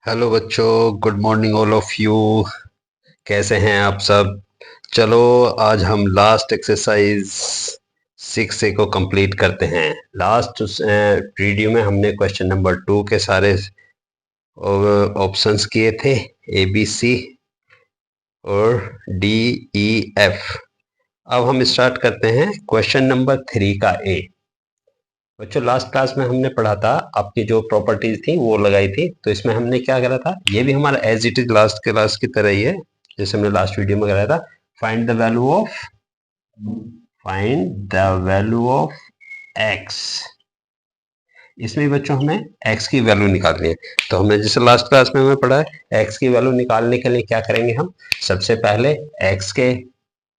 Hello बच्चों, good morning all of you. कैसे हैं आप सब? चलो, आज हम लास्ट एक्सरसाइज 6 ए को कंप्लीट करते हैं। लास्ट वीडियो में हमने क्वेश्चन नंबर 2 के सारे ऑप्शंस किए थे, ए बी सी और डी ई एफ। अब हम स्टार्ट करते हैं क्वेश्चन नंबर 3 का ए। बच्चों, लास्ट क्लास में हमने पढ़ा था, आपकी जो प्रॉपर्टीज थी वो लगाई थी। तो इसमें हमने क्या करा था, ये भी हमारा as it is last class की तरह ही है जैसे हमने लास्ट वीडियो में कराया था। Find the value of find the value of x. इसमें बच्चों हमें एक्स की वैल्यू निकालनी है। तो हमने जैसे लास्ट क्लास में हमें पढ़ा है, एक्स की वैल्यू निकालने के लिए क्या करेंगे हम, सबसे पहले एक्स के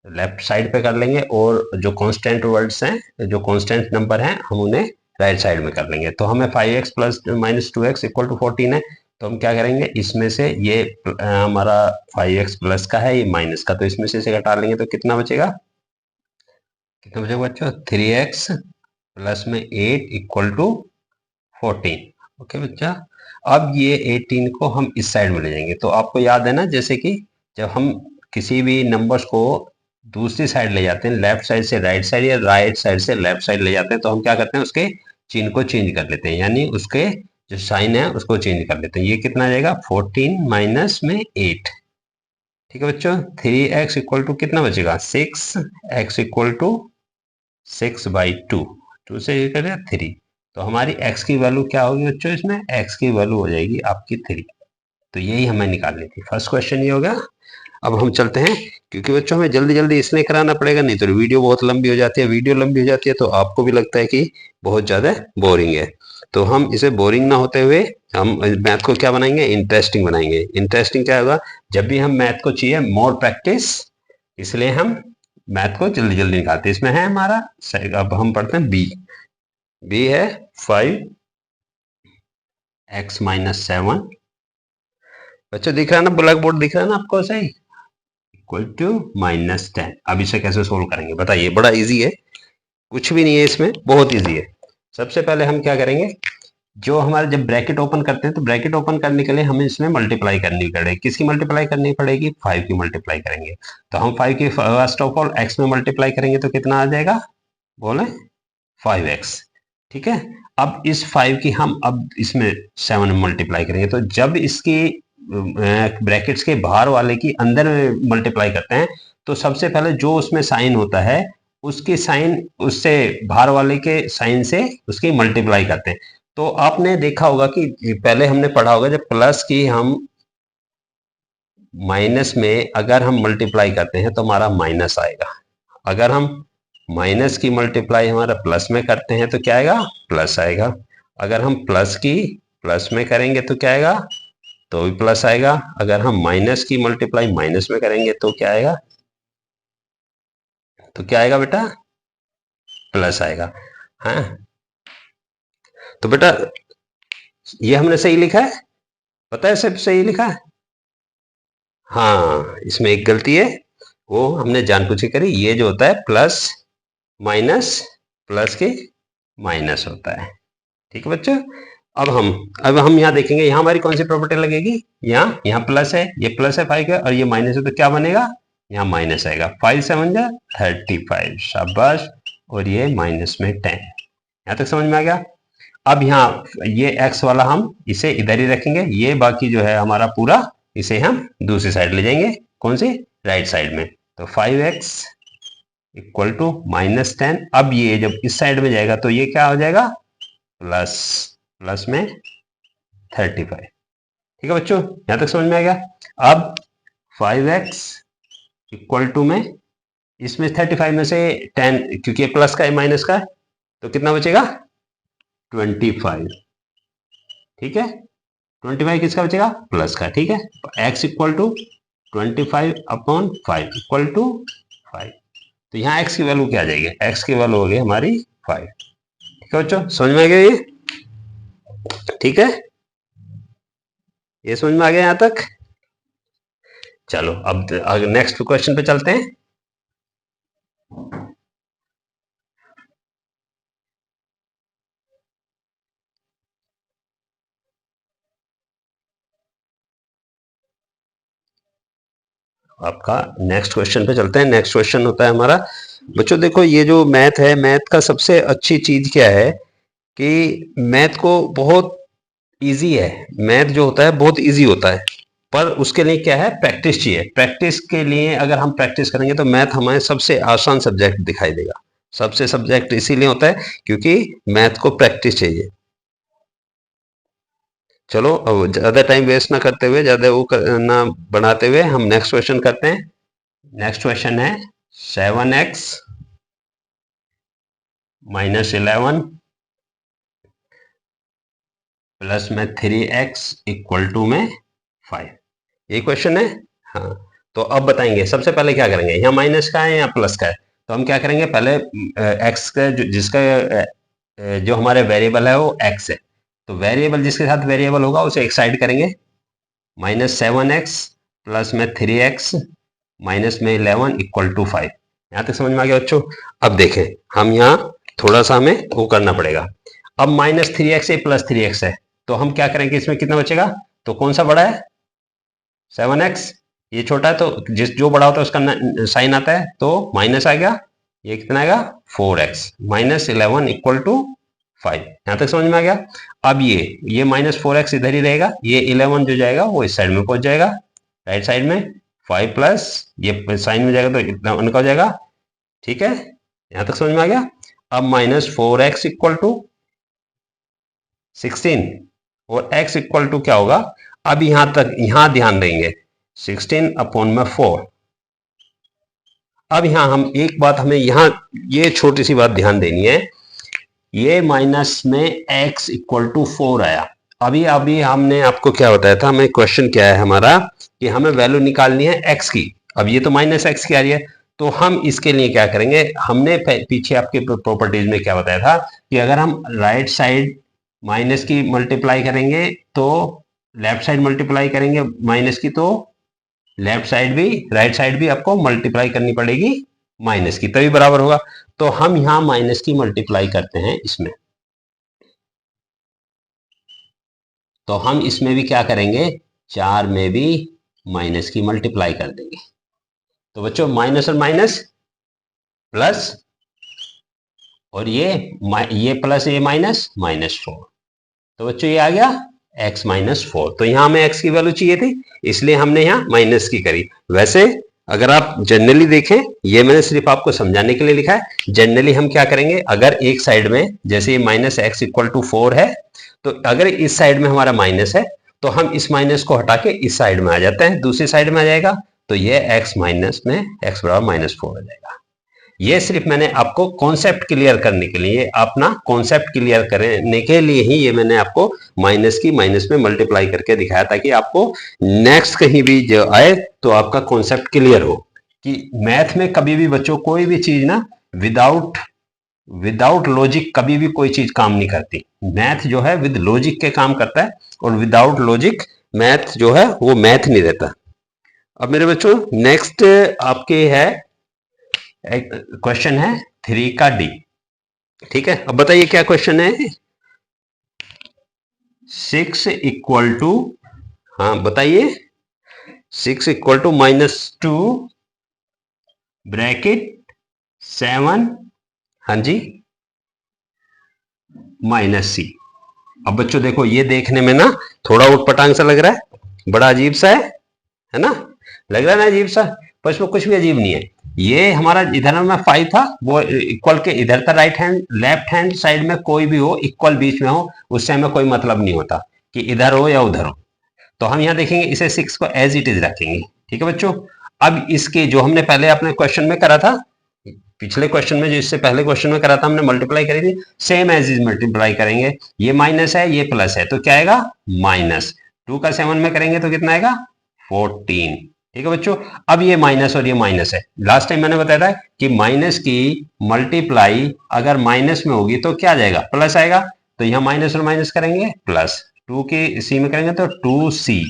लेफ्ट साइड पे कर लेंगे और जो कांस्टेंट वर्ड्स हैं, जो कांस्टेंट नंबर हैं, हम उन्हें राइट साइड में कर लेंगे। तो हमें 5x plus minus 2x equal to 14 है। तो हम क्या करेंगे, इसमें से ये हमारा 5x प्लस का है, ये माइनस का, तो इसमें से इसे घटा लेंगे तो कितना बचेगा, कितना बचेगा बच्चों, 3x प्लस में 8 इक्वल टू 14। ओके बच्चा, अब ये 18 को हम इस साइड में ले जाएंगे। तो आपको याद है ना, जैसे कि जब हम किसी भी नंबर्स को दूसरी साइड ले जाते हैं, लेफ्ट साइड से राइट साइड या राइट साइड से लेफ्ट साइड ले जाते हैं, तो हम क्या करते हैं, उसके चिन्ह को चेंज कर लेते हैं, यानी उसके जो साइन है उसको चेंज कर लेते हैं। ये कितना आ जाएगा, 14 माइनस में 8। ठीक है बच्चों, 3x इक्वल टू कितना बचेगा, 6x इक्वल टू 6/2। 2 से ये करें 3। तो हमारी x की वैल्यू क्या होगी बच्चों, इसमें x की वैल्यू हो जाएगी आपकी 3। तो यही हमें निकालनी थी। फर्स्ट क्वेश्चन ये हो गया। अब हम चलते हैं, क्योंकि बच्चों हमें जल्दी जल्दी इसलिए कराना पड़ेगा, नहीं तो वीडियो बहुत लंबी हो जाती है। वीडियो लंबी हो जाती है तो आपको भी लगता है कि बहुत ज़्यादा बोरिंग है। तो हम इसे बोरिंग ना होते हुए हम मैथ को क्या बनाएंगे, इंटरेस्टिंग बनाएंगे। इंटरेस्टिंग क्या होगा, जब भी हम मैथ को चाहिए मोर प्रैक्टिस, इसलिए हम मैथ को जल्दी जल्दी निकालते हैं। इसमें है हमारा, अब हम पढ़ते हैं बी। बी है 5x-7। बच्चों दिख रहा है ना, ब्लैक बोर्ड दिख रहा है ना आपको सही, इक्वल टू -10। अब इसे कैसे सोल्व करेंगे बताइए, बड़ा इजी है, कुछ भी नहीं है इसमें, बहुत इजी है। सबसे पहले हम क्या करेंगे, जो हमारे जब ब्रैकेट ओपन करते हैं तो ब्रैकेट ओपन करने के लिए हमें इसमें मल्टीप्लाई करनी पड़ेगी। किसकी मल्टीप्लाई करनी पड़ेगी, 5 की मल्टीप्लाई करेंगे। तो हम 5 की फर्स्ट ऑफ ऑल एक्स में मल्टीप्लाई करेंगे तो कितना आ जाएगा, बोले 5x। ठीक है, अब इस 5 की हम अब इसमें 7 में मल्टीप्लाई करेंगे। तो जब इसकी ब्रैकेट्स के बाहर वाले की अंदर में मल्टीप्लाई करते हैं, तो सबसे पहले जो उसमें साइन होता है, उसकी साइन उससे बाहर वाले के साइन से उसकी मल्टीप्लाई करते हैं। तो आपने देखा होगा कि पहले हमने पढ़ा होगा, जब प्लस की हम माइनस में अगर हम मल्टीप्लाई करते हैं तो हमारा माइनस आएगा। अगर हम माइनस की मल्टीप्लाई हमारा प्लस में करते हैं तो क्या आएगा, प्लस आएगा। अगर हम प्लस की प्लस में करेंगे तो क्या आएगा, तो भी प्लस आएगा। अगर हम माइनस की मल्टीप्लाई माइनस में करेंगे तो क्या आएगा, तो क्या आएगा बेटा, प्लस आएगा। हाँ, तो बेटा ये हमने सही लिखा है, पता है सब सही लिखा है। हाँ, इसमें एक गलती है, वो हमने जानबूझ के करी। ये जो होता है प्लस माइनस, प्लस के माइनस होता है। ठीक है बच्चों, अब हम यहाँ देखेंगे, यहाँ हमारी कौन सी प्रॉपर्टी लगेगी, यहाँ यहाँ प्लस है, ये प्लस है 5 का, और ये माइनस है, तो क्या बनेगा, यहाँ माइनस आएगा। 5×7=35, शाबाश। और ये माइनस में 10। यहाँ तक समझ में आ गया। अब यहाँ ये x वाला हम इसे इधर ही रखेंगे, ये बाकी जो है हमारा पूरा, इसे हम दूसरी साइड ले जाएंगे, कौन सी, राइट साइड में। तो 5x इक्वल टू -10। अब ये जब इस साइड में जाएगा तो ये क्या हो जाएगा, प्लस, प्लस में 35। ठीक है बच्चों, यहां तक समझ में आ गया। अब 5x इक्वल टू में, इसमें 35 में से 10, क्योंकि प्लस का है माइनस का है, तो कितना बचेगा, 25। ठीक है, 25 किसका बचेगा, प्लस का। ठीक है, x equal to 25/5 equal to 5। तो यहाँ x की वैल्यू क्या आ जाएगी, x की वैल्यू हो गई हमारी 5। ठीक है बच्चों, समझ में आ गया ये, ठीक है, ये समझ में आ गया यहाँ तक। चलो अब नेक्स्ट क्वेश्चन पे चलते हैं। आपका नेक्स्ट क्वेश्चन पे चलते हैं। नेक्स्ट क्वेश्चन होता है हमारा, बच्चों देखो ये जो मैथ है, मैथ का सबसे अच्छी चीज क्या है कि मैथ को बहुत इजी है। मैथ जो होता है बहुत इजी होता है, पर उसके लिए क्या है, प्रैक्टिस चाहिए। प्रैक्टिस के लिए अगर हम प्रैक्टिस करेंगे तो मैथ हमारे सबसे आसान सब्जेक्ट दिखाई देगा। सबसे सब्जेक्ट इसीलिए होता है क्योंकि मैथ को प्रैक्टिस चाहिए। चलो अब ज्यादा टाइम वेस्ट ना करते हुए, ज्यादा वो ना बनाते हुए, हम नेक्स्ट क्वेश्चन करते हैं। नेक्स्ट क्वेश्चन है 7x - 11 प्लस में 3x इक्वल टू में 5। ये क्वेश्चन है। हाँ, तो अब बताएंगे सबसे पहले क्या करेंगे, यहाँ माइनस का है या प्लस का है, तो हम क्या करेंगे, पहले x का जिसका जो हमारे वेरिएबल है वो x है, तो वेरिएबल जिसके साथ वेरिएबल होगा उसे एक साइड करेंगे। -7x प्लस में 3x माइनस में 11 इक्वल टू 5। यहाँ तक समझ में आ गया बच्चों। अब देखें, हम यहाँ थोड़ा सा हमें वो करना पड़ेगा। अब -3x है प्लस 3x है, तो हम क्या करेंगे, इसमें कितना बचेगा, तो कौन सा बड़ा है, 7x, ये छोटा है, तो जो बड़ा होता है उसका साइन आता है, तो माइनस आ गया, ये कितना आएगा 4x -11 इक्वल टू 5। यहां तक समझ में आ गया। अब ये -4x इधर ही रहेगा, ये 11 जो जाएगा वो इस साइड में पहुंच जाएगा, राइट साइड में, 5 प्लस ये साइन में जाएगा तो इतना उनका हो जाएगा। ठीक है, यहां तक समझ में आ गया। अब -4x इक्वल टू 16 और x इक्वल टू क्या होगा, अब यहां तक, यहां ध्यान देंगे 16/4। अब यहां हम एक बात, हमें यहां ये छोटी सी बात ध्यान देनी है, ये माइनस में x इक्वल टू 4 आया। अभी अभी हमने आपको क्या बताया था, हमें क्वेश्चन क्या है हमारा कि हमें वैल्यू निकालनी है x की। अब ये तो -x की आ रही है, तो हम इसके लिए क्या करेंगे, हमने पीछे आपके प्रॉपर्टीज में क्या बताया था कि अगर हम राइट साइड माइनस की मल्टीप्लाई करेंगे तो लेफ्ट साइड मल्टीप्लाई करेंगे माइनस की, तो लेफ्ट साइड भी राइट साइड भी आपको मल्टीप्लाई करनी पड़ेगी माइनस की, तभी बराबर होगा। तो हम यहां माइनस की मल्टीप्लाई करते हैं इसमें, तो हम इसमें भी क्या करेंगे, 4 में भी माइनस की मल्टीप्लाई कर देंगे। तो बच्चों माइनस और माइनस प्लस, और ये प्लस ये माइनस -4, तो बच्चों ये आ गया x -4। तो यहां हमें x की वैल्यू चाहिए थी, इसलिए हमने यहां माइनस की करी। वैसे अगर आप जनरली देखें, ये मैंने सिर्फ आपको समझाने के लिए लिखा है। जनरली हम क्या करेंगे, अगर एक साइड में जैसे ये -x इक्वल टू 4 है, तो अगर इस साइड में हमारा माइनस है तो हम इस माइनस को हटा के इस साइड में आ जाते हैं, दूसरी साइड में आ जाएगा, तो ये x माइनस में x बराबर -4 हो जाएगा। ये सिर्फ मैंने आपको कॉन्सेप्ट क्लियर करने के लिए, अपना कॉन्सेप्ट क्लियर करने के लिए ही ये मैंने आपको माइनस की माइनस में मल्टीप्लाई करके दिखाया, ताकि आपको नेक्स्ट कहीं भी जो आए तो आपका कॉन्सेप्ट क्लियर हो कि मैथ में कभी भी बच्चों कोई भी चीज ना विदाउट लॉजिक कभी भी कोई चीज काम नहीं करती। मैथ जो है विद लॉजिक के काम करता है, और विदाउट लॉजिक मैथ जो है वो मैथ नहीं रहता। अब मेरे बच्चों नेक्स्ट आपके है क्वेश्चन है 3 का डी। ठीक है, अब बताइए क्या क्वेश्चन है। 6 इक्वल टू, हाँ बताइए, 6 इक्वल टू -2 ब्रैकेट 7, हाँ जी, -c। अब बच्चों देखो ये देखने में ना थोड़ा उटपटांग सा लग रहा है, बड़ा अजीब सा है ना, लग रहा है ना अजीब सा, पर इसमें कुछ भी अजीब नहीं है। ये हमारा इधर में 5 था, वो इक्वल के इधर था, right hand left hand side में कोई भी हो, इक्वल बीच में हो, उससे हमें कोई मतलब नहीं होता कि इधर हो या उधर हो। तो हम यहाँ देखेंगे, इसे 6 को एज इट इज रखेंगे। ठीक है बच्चों, अब इसके जो हमने पहले अपने क्वेश्चन में करा था, पिछले क्वेश्चन में जो इससे पहले क्वेश्चन में करा था, हमने मल्टीप्लाई करी थी, सेम एज इज मल्टीप्लाई करेंगे। ये माइनस है, ये प्लस है, तो क्या आएगा, -2 का 7 में करेंगे तो कितना आएगा, 14। ठीक है बच्चों, अब ये माइनस और ये माइनस है। लास्ट टाइम मैंने बताया था कि माइनस की मल्टीप्लाई अगर माइनस में होगी तो क्या आ जाएगा, प्लस आएगा। तो यहाँ माइनस और माइनस करेंगे प्लस, 2 के सी में करेंगे तो 2c।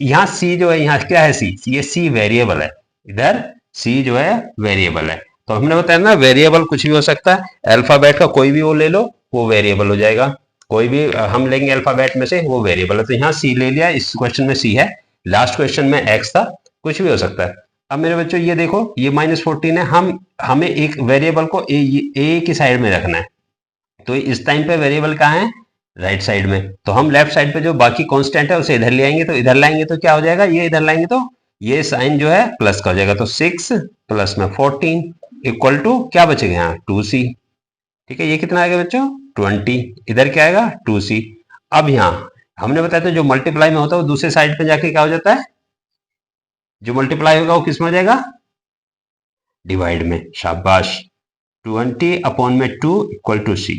यहाँ c जो है, यहाँ क्या है c, ये c वेरिएबल है, इधर c जो है वेरिएबल है। तो हमने बताया ना वेरिएबल कुछ भी हो सकता है, अल्फाबेट का कोई भी वो ले लो, वो वेरिएबल हो जाएगा। कोई भी हम लेंगे अल्फाबेट में से, वो वेरिएबल है। तो यहाँ c ले लिया, इस क्वेश्चन में c है, लास्ट क्वेश्चन में x था, कुछ भी हो सकता है। अब मेरे बच्चों ये देखो, ये -14 है, हमें एक वेरिएबल को ए की साइड में रखना है, तो इस टाइम पे वेरिएबल कहाँ है, राइट साइड में, तो हम लेफ्ट साइड पे जो बाकी कांस्टेंट है उसे इधर ले आएंगे, तो इधर लाएंगे तो क्या हो जाएगा, ये इधर लाएंगे तो ये साइन जो है प्लस का हो जाएगा, तो 6 प्लस में 14 इक्वल टू क्या बचेगा यहाँ 2c। ठीक है, ये कितना आएगा बच्चों 20, इधर क्या आएगा 2c। अब यहाँ हमने बताया था जो मल्टीप्लाई में होता है वो दूसरे साइड पे जाके क्या हो जाता है, जो मल्टीप्लाई होगा वो किस में हो जाएगा, डिवाइड में। शाबाश, 20 अपॉन में 2 इक्वल टू c,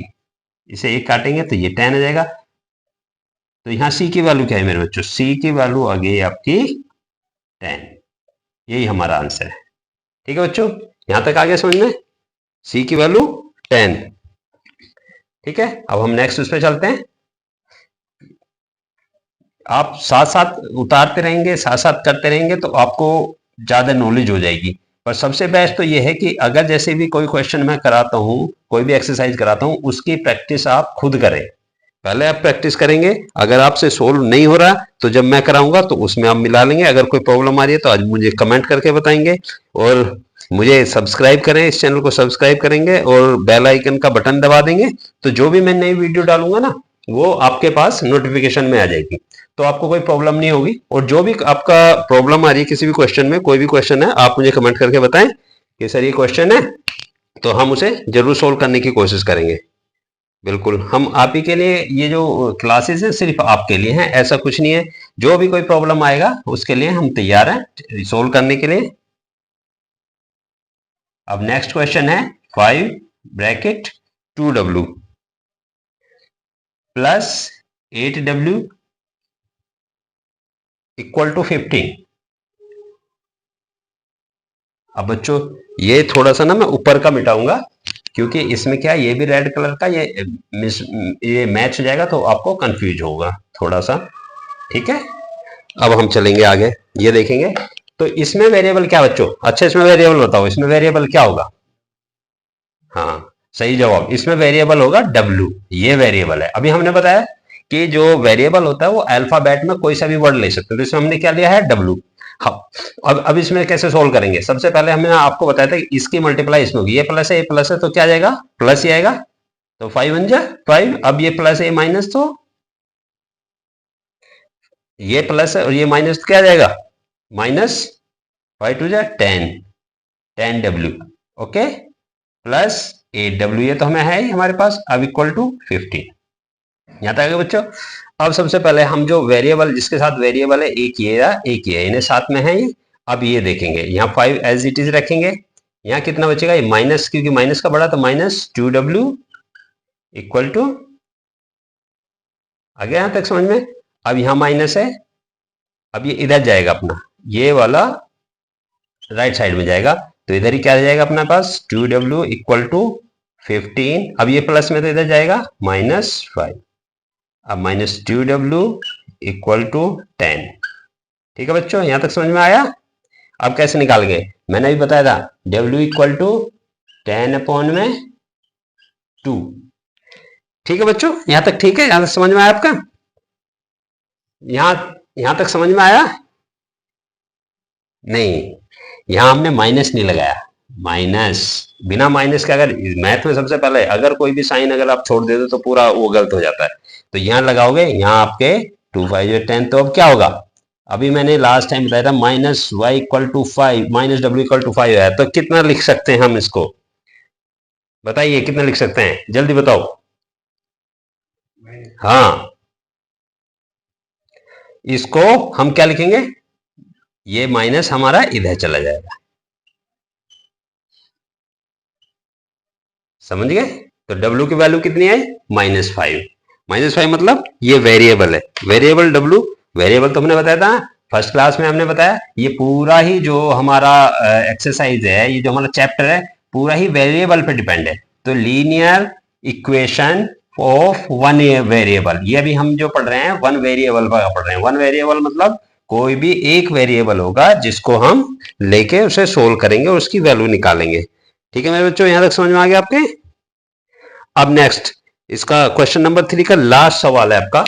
इसे एक काटेंगे तो ये 10 आ जाएगा। तो यहाँ c की वैल्यू क्या है मेरे बच्चों, c की वैल्यू आ गई आपकी 10, यही हमारा आंसर है। ठीक है बच्चों, यहां तक आ गया समझ में, c की वैल्यू 10। ठीक है, अब हम नेक्स्ट उस पर चलते हैं। आप साथ साथ उतारते रहेंगे, साथ साथ करते रहेंगे तो आपको ज्यादा नॉलेज हो जाएगी। पर सबसे बेस्ट तो ये है कि अगर जैसे भी कोई क्वेश्चन मैं कराता हूँ, कोई भी एक्सरसाइज कराता हूँ, उसकी प्रैक्टिस आप खुद करें। पहले आप प्रैक्टिस करेंगे, अगर आपसे सोल्व नहीं हो रहा तो जब मैं कराऊंगा तो उसमें आप मिला लेंगे। अगर कोई प्रॉब्लम आ रही है तो आज मुझे कमेंट करके बताएंगे, और मुझे सब्सक्राइब करें, इस चैनल को सब्सक्राइब करेंगे और बेल आइकन का बटन दबा देंगे, तो जो भी मैं नई वीडियो डालूंगा ना वो आपके पास नोटिफिकेशन में आ जाएगी, तो आपको कोई प्रॉब्लम नहीं होगी। और जो भी आपका प्रॉब्लम आ रही है किसी भी क्वेश्चन में, कोई भी क्वेश्चन है, आप मुझे कमेंट करके बताएं कि सर ये क्वेश्चन है, तो हम उसे जरूर सोल्व करने की कोशिश करेंगे। बिल्कुल, हम आप ही के लिए ये जो क्लासेस है सिर्फ आपके लिए हैं, ऐसा कुछ नहीं है। जो भी कोई प्रॉब्लम आएगा उसके लिए हम तैयार हैं सोल्व करने के लिए। अब नेक्स्ट क्वेश्चन है 5 bracket 2w plus 8w equal to 15। अब बच्चों ये थोड़ा सा ना मैं ऊपर का मिटाऊंगा, क्योंकि इसमें क्या है, ये भी रेड कलर का, ये मैच हो जाएगा तो आपको कंफ्यूज होगा थोड़ा सा। ठीक है, अब हम चलेंगे आगे, ये देखेंगे। तो इसमें वेरिएबल क्या बच्चों, अच्छा इसमें वेरिएबल बताओ, इसमें वेरिएबल क्या होगा। हाँ सही जवाब, इसमें वेरिएबल होगा w, ये वेरिएबल है। अभी हमने बताया कि जो वेरिएबल होता है वो अल्फाबेट में कोई सा भी वर्ड ले सकते हैं, तो इसमें हमने क्या लिया है w। हाँ, अब इसमें कैसे सोल्व करेंगे, सबसे पहले हमने आपको बताया था कि इसकी मल्टीप्लाई इसमें होगी, ये प्लस है, ये प्लस है, तो क्या जाएगा प्लस ही आएगा, तो 5 1 जा 5। अब ये प्लस है, ये माइनस, तो ये प्लस है और ये माइनस, तो क्या जाएगा माइनस, 5 2 जा 10, 10w ओके, प्लस 8w, ये तो हमें है ही हमारे पास। अब इक्वल टू 15, यहां तक आ गया बच्चों। अब सबसे पहले हम जो वेरिएबल, जिसके साथ वेरिएबल है, एक ये है एक ये है, इन्हें साथ में है ये। अब ये देखेंगे, यहाँ 5 एज इट इज रखेंगे, यहाँ कितना बचेगा, ये माइनस, क्योंकि माइनस का बड़ा, तो माइनस 2w इक्वल टू, आ गया यहां तक समझ में। अब यहाँ माइनस है, अब ये इधर जाएगा अपना, ये वाला राइट साइड में जाएगा, तो इधर ही क्या जाएगा अपने पास 2w इक्वल टू 15। अब ये प्लस में तो इधर जाएगा -5, अब -2w इक्वल टू 10। ठीक है बच्चों, यहां तक समझ में आया। अब कैसे निकाल गए, मैंने अभी बताया था w इक्वल टू 10 अपॉन में 2। ठीक है बच्चों, यहां तक ठीक है, यहां तक समझ में आया आपका, यहां तक समझ में आया। नहीं, यहां हमने माइनस नहीं लगाया, माइनस, बिना माइनस के, अगर मैथ में सबसे पहले अगर कोई भी साइन अगर आप छोड़ देते तो पूरा वो गलत हो जाता है, तो यहां लगाओगे, यहां आपके 2 5 10, तो अब क्या होगा, अभी मैंने लास्ट टाइम बताया था -y equal to 5, -w equal to 5 है, तो कितना लिख सकते हैं हम इसको, बताइए कितना लिख सकते हैं, जल्दी बताओ। हाँ, इसको हम क्या लिखेंगे, ये माइनस हमारा इधर चला जाएगा, समझ गए। तो w की वैल्यू कितनी है, -5, -5 मतलब ये वेरिएबल है, वेरिएबल w, वेरिएबल तो हमने बताया था फर्स्ट क्लास में, हमने बताया ये पूरा ही जो हमारा एक्सरसाइज है, ये जो हमारा चैप्टर है, पूरा ही वेरिएबल पे डिपेंड है। तो linear equation of one variable, ये अभी हम जो पढ़ रहे हैं वन वेरिएबल पर पढ़ रहे हैं। वन वेरिएबल मतलब कोई भी एक वेरिएबल होगा जिसको हम लेके उसे सोल्व करेंगे और उसकी वैल्यू निकालेंगे। ठीक है मेरे बच्चों, यहां तक समझ में आ गया आपके। अब नेक्स्ट इसका क्वेश्चन नंबर 3 का लास्ट सवाल है आपका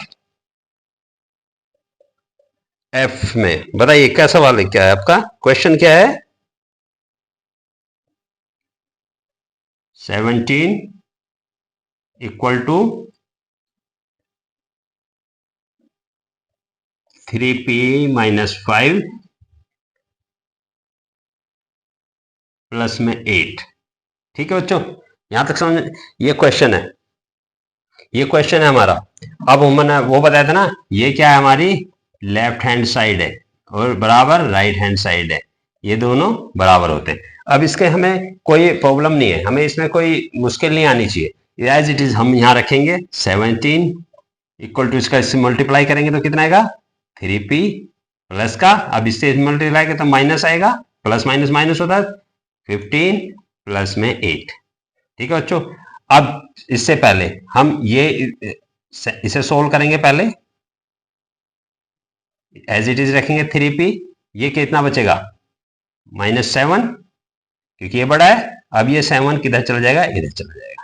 एफ में, बताइए क्या सवाल है, क्या है आपका क्वेश्चन, क्या है 17 equal to 3p minus 5 plus में 8। ठीक है बच्चों, यहां तक समझ, ये क्वेश्चन है, ये क्वेश्चन है हमारा। अब हमने वो बताया था ना, ये क्या है, हमारी लेफ्ट हैंड साइड है और बराबर राइट हैंड साइड है, ये दोनों बराबर होते हैं। अब इसके हमें कोई प्रॉब्लम नहीं है, हमें इसमें कोई मुश्किल नहीं आनी चाहिए। एज इट इज हम यहाँ रखेंगे 17 इक्वल टू, इसका इससे मल्टीप्लाई करेंगे तो कितना आएगा 3p प्लस का, अब इससे मल्टीप्लाई करें तो माइनस आएगा, प्लस माइनस माइनस होता है 15 प्लस में 8। ठीक है बच्चों, अब इससे पहले हम ये इसे सोल्व करेंगे, पहले एज इट इज रखेंगे 3p, ये कितना बचेगा -7, क्योंकि ये बड़ा है। अब ये 7 किधर चला जाएगा, इधर चला जाएगा।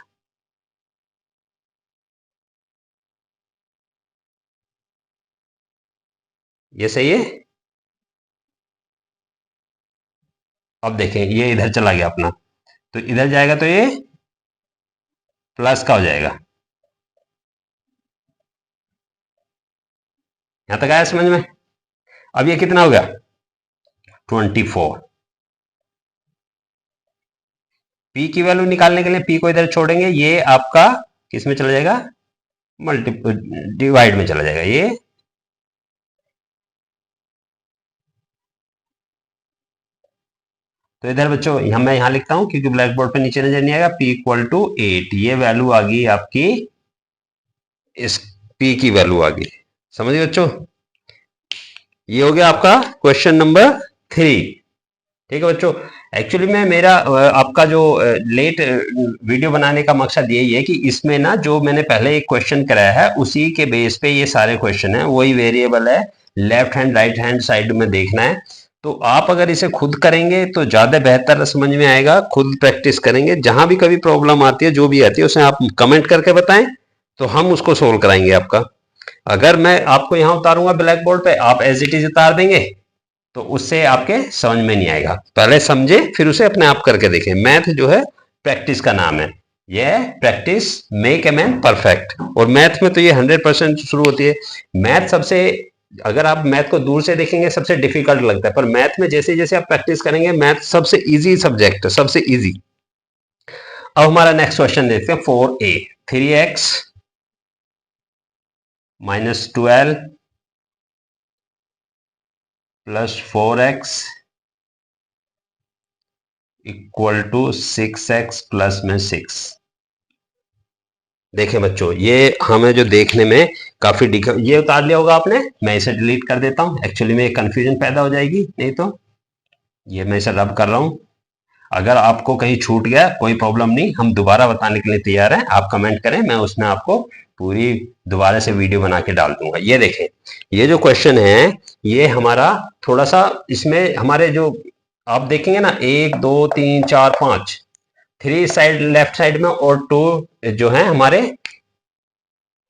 ये सही है। अब देखें ये इधर चला गया अपना, तो इधर जाएगा तो ये प्लस का हो जाएगा। यहां तक आया समझ में। अब ये कितना हो गया 24। p की वैल्यू निकालने के लिए p को इधर छोड़ेंगे, ये आपका किस में चला जाएगा, डिवाइड में चला जाएगा ये। तो इधर बच्चों मैं यहां लिखता हूं क्योंकि ब्लैक बोर्ड पे नीचे नजर नहीं आएगा। p इक्वल टू 8, ये वैल्यू आ गई आपकी, इस p की वैल्यू आ गई। समझिए बच्चों, ये हो गया आपका क्वेश्चन नंबर 3। ठीक है बच्चों, एक्चुअली में मेरा आपका जो लेट वीडियो बनाने का मकसद यही है कि इसमें ना जो मैंने पहले एक क्वेश्चन कराया है उसी के बेस पे ये सारे क्वेश्चन हैं, वही वेरिएबल है, left hand right hand side में देखना है। तो आप अगर इसे खुद करेंगे तो ज्यादा बेहतर समझ में आएगा, खुद प्रैक्टिस करेंगे, जहां भी कभी प्रॉब्लम आती है जो भी आती है उसे आप कमेंट करके बताएं तो हम उसको सोल्व कराएंगे आपका। अगर मैं आपको यहाँ उतारूंगा ब्लैक बोर्ड पे, आप एज इट इज उतार देंगे तो उससे आपके समझ में नहीं आएगा। पहले समझे फिर उसे अपने आप करके देखें। मैथ जो है प्रैक्टिस का नाम है, यह practice make a man perfect. और मैथ में तो ये 100% शुरू होती है। मैथ सबसे, अगर आप मैथ को दूर से देखेंगे सबसे डिफिकल्ट लगता है, पर मैथ में जैसे जैसे आप प्रैक्टिस करेंगे मैथ सबसे इजी सब्जेक्ट है, सबसे इजी। अब हमारा नेक्स्ट क्वेश्चन देखते हैं 4a, 3x minus 12 plus 4x equal to 6x plus में 6। देखें बच्चों, ये हमें जो देखने में काफी ये उतार लिया होगा आपने, मैं इसे डिलीट कर देता हूं, एक्चुअली में कंफ्यूजन पैदा हो जाएगी, नहीं तो ये मैं इसे रब कर रहा हूं। अगर आपको कहीं छूट गया कोई प्रॉब्लम नहीं, हम दोबारा बताने के लिए तैयार हैं, आप कमेंट करें, मैं उसमें आपको पूरी दोबारा से वीडियो बना के डाल दूंगा। ये देखें, ये जो क्वेश्चन है ये हमारा थोड़ा सा, इसमें हमारे जो आप देखेंगे ना 1 2 3 4 5, 3 साइड लेफ्ट साइड में और 2 जो है हमारे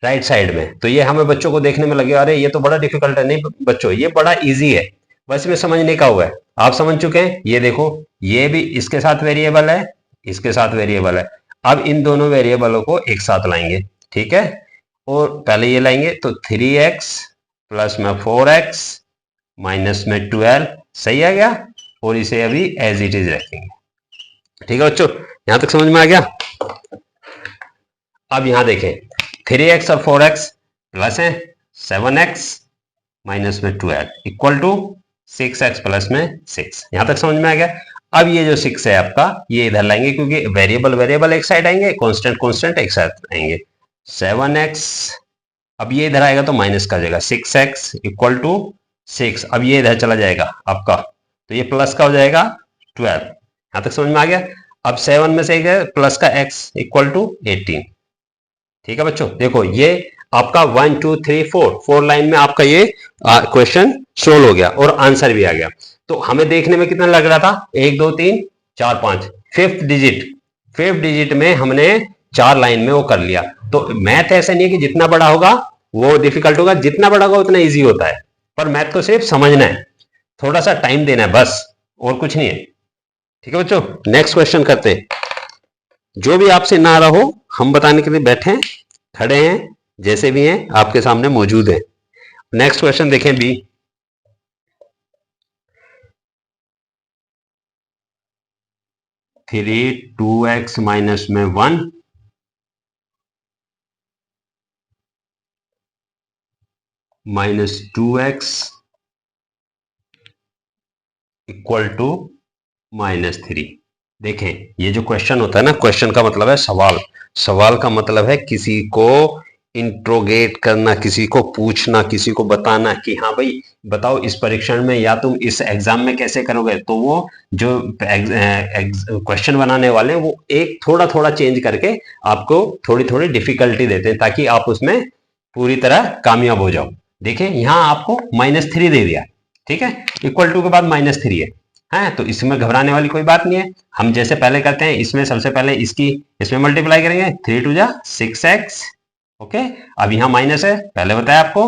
राइट साइड में, तो ये हमें बच्चों को देखने में लगे अरे ये तो बड़ा डिफिकल्ट है। नहीं बच्चों, ये बड़ा इजी है, बस में समझने का हुआ है, आप समझ चुके हैं। ये देखो, ये भी इसके साथ वेरिएबल है, इसके साथ वेरिएबल है। अब इन दोनों वेरिएबलों को एक साथ लाएंगे, ठीक है, और पहले ये लाएंगे तो 3x प्लस में 4x माइनस में 12, सही आ गया, और इसे अभी एज इट इज रखेंगे। ठीक है बच्चों, यहां तक समझ में आ गया। अब यहां देखें 3x और 4x प्लस है 7x माइनस में 12 इक्वल टू 6x प्लस में 6। यहां तक समझ में आ गया। अब ये जो 6 है आपका, ये इधर लाएंगे क्योंकि वेरिएबल वेरिएबल एक साइड आएंगे, कांस्टेंट कांस्टेंट एक साइड आएंगे। 7x, अब ये इधर आएगा तो माइनस का जाएगा, 6x इक्वल टू 6, अब ये इधर चला जाएगा आपका, तो ये प्लस का हो जाएगा 12। यहां तक समझ में आ गया। अब 7 में से प्लस का x इक्वल टू 18। ठीक है बच्चों, देखो ये आपका 1 2 3 4 लाइन में आपका ये क्वेश्चन सोल्व हो गया और आंसर भी आ गया। तो हमें देखने में कितना लग रहा था, 1 2 3 4 5, फिफ्थ डिजिट में हमने 4 लाइन में वो कर लिया। तो मैथ ऐसा नहीं है कि जितना बड़ा होगा वो डिफिकल्ट होगा, जितना बड़ा होगा उतना इजी होता है, पर मैथ को सिर्फ समझना है, थोड़ा सा टाइम देना है बस, और कुछ नहीं है। ठीक है बच्चों, नेक्स्ट क्वेश्चन करते हैं। जो भी आपसे ना रहो हम बताने के लिए बैठे हैं, खड़े हैं, जैसे भी हैं आपके सामने मौजूद है। नेक्स्ट क्वेश्चन देखें बी। 3 2x माइनस में 1 माइनस 2x इक्वल टू -3। देखें, ये जो क्वेश्चन होता है ना, क्वेश्चन का मतलब है सवाल। सवाल का मतलब है किसी को इंट्रोगेट करना, किसी को पूछना, किसी को बताना कि हाँ भाई बताओ इस परीक्षण में या तुम इस एग्जाम में कैसे करोगे। तो वो जो क्वेश्चन बनाने वाले हैं वो एक थोड़ा थोड़ा चेंज करके आपको थोड़ी थोड़ी डिफिकल्टी देते हैं ताकि आप उसमें पूरी तरह कामयाब हो जाओ। देखिए यहाँ आपको -3 दे दिया, ठीक है, इक्वल टू के बाद -3 है तो इसमें घबराने वाली कोई बात नहीं है। हम जैसे पहले करते हैं, इसमें सबसे पहले इसमें मल्टीप्लाई करेंगे, 3 2 जा 6x। ओके, अब यहाँ माइनस है, पहले बताया आपको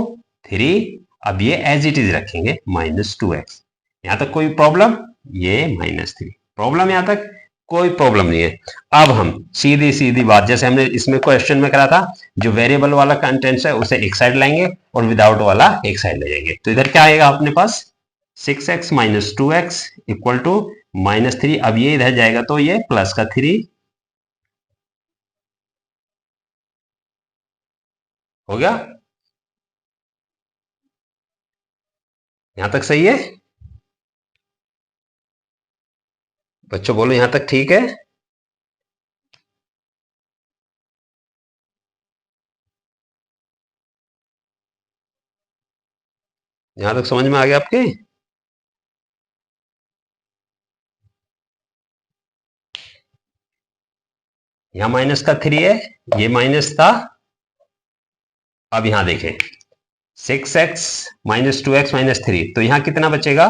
3, अब ये एज इट इज रखेंगे -2x। यहां तक कोई प्रॉब्लम? ये -3 प्रॉब्लम, यहां तक कोई प्रॉब्लम नहीं है। अब हम सीधी सीधी बात, जैसे हमने इसमें क्वेश्चन में करा था, जो वेरिएबल वाला कंटेंट्स है उसे एक साइड लाएंगे और विदाउट वाला एक साइड ले जाएंगे। तो इधर क्या आएगा अपने पास, 6x minus 2x equal to -3। अब ये इधर जाएगा तो ये प्लस का 3 हो गया। यहां तक सही है बच्चों? बोलो यहां तक ठीक है? यहां तक समझ में आ गया आपके? यहां माइनस का 3 है, ये माइनस था। अब यहां देखें 6x माइनस 2x माइनस 3, तो यहां कितना बचेगा?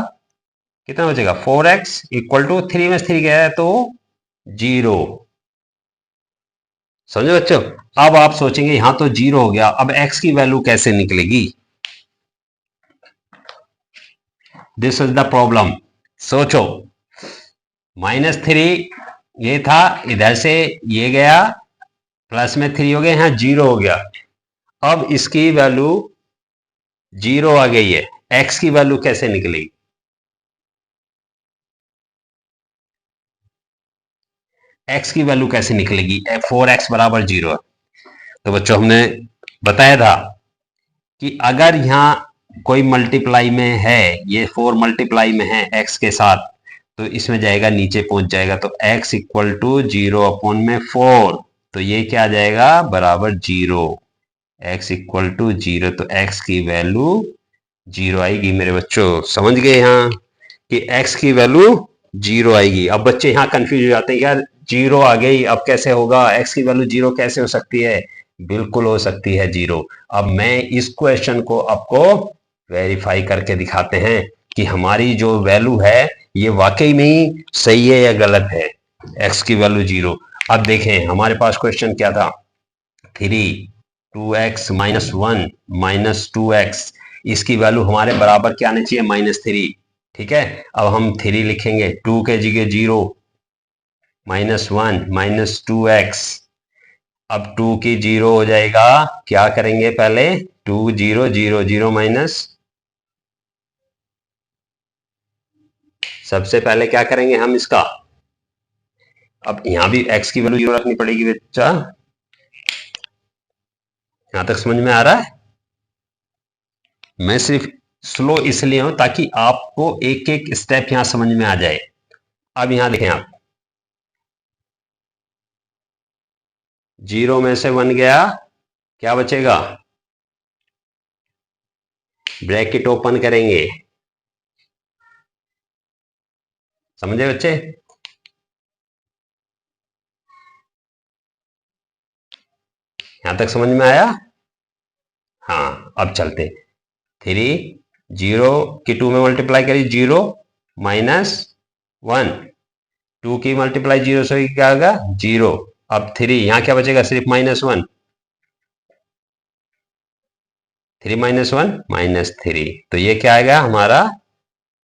कितना बचेगा? 4x इक्वल टू 3 में 3 गया है तो 0। समझे बच्चों? अब आप सोचेंगे यहां तो 0 हो गया, अब x की वैल्यू कैसे निकलेगी? This is the problem. सोचो, -3 ये था, इधर से ये गया, प्लस में 3 हो गया, यहां 0 हो गया। अब इसकी वैल्यू 0 आ गई है, x की वैल्यू कैसे निकलेगी? x की वैल्यू कैसे निकलेगी? 4x बराबर 0 है। तो बच्चों हमने बताया था कि अगर यहां कोई मल्टीप्लाई में है, ये 4 मल्टीप्लाई में है x के साथ, तो इसमें जाएगा नीचे पहुंच जाएगा, तो x इक्वल टू 0 अपॉन में 4, तो ये क्या आ जाएगा? बराबर 0। x इक्वल टू 0, तो x की वैल्यू 0 आएगी मेरे बच्चों। समझ गए यहाँ कि x की वैल्यू 0 आएगी। अब बच्चे यहाँ कंफ्यूज हो जाते हैं, यार 0 आ गई, अब कैसे होगा? x की वैल्यू 0 कैसे हो सकती है? बिल्कुल हो सकती है 0। अब मैं इस क्वेश्चन को आपको वेरीफाई करके दिखाते हैं कि हमारी जो वैल्यू है ये वाकई में ही सही है या गलत है। x की वैल्यू 0। अब देखें हमारे पास क्वेश्चन क्या था, 3 2x माइनस 1 माइनस 2x, इसकी वैल्यू हमारे बराबर क्या आनी चाहिए? -3। ठीक है, अब हम 3 लिखेंगे, 2 के जगह 0, -1 माइनस 2x। अब 2 की 0 हो जाएगा, क्या करेंगे पहले? 2 0 0 0 माइनस, सबसे पहले क्या करेंगे हम इसका? अब यहां भी x की वैल्यू 0 रखनी पड़ेगी बच्चा। यहां तक समझ में आ रहा है? मैं सिर्फ स्लो इसलिए हूं ताकि आपको एक एक स्टेप यहां समझ में आ जाए। अब यहां देखें आप, 0 में से 1 गया, क्या बचेगा? ब्रैकेट ओपन करेंगे। समझे बच्चे? यहां तक समझ में आया? हाँ, अब चलते। 3 0 की 2 में मल्टीप्लाई करी, 0 माइनस 1, 2 की मल्टीप्लाई 0 से क्या होगा? 0। अब 3, यहां क्या बचेगा? सिर्फ -1, 3 माइनस 1 -3, तो ये क्या आएगा हमारा?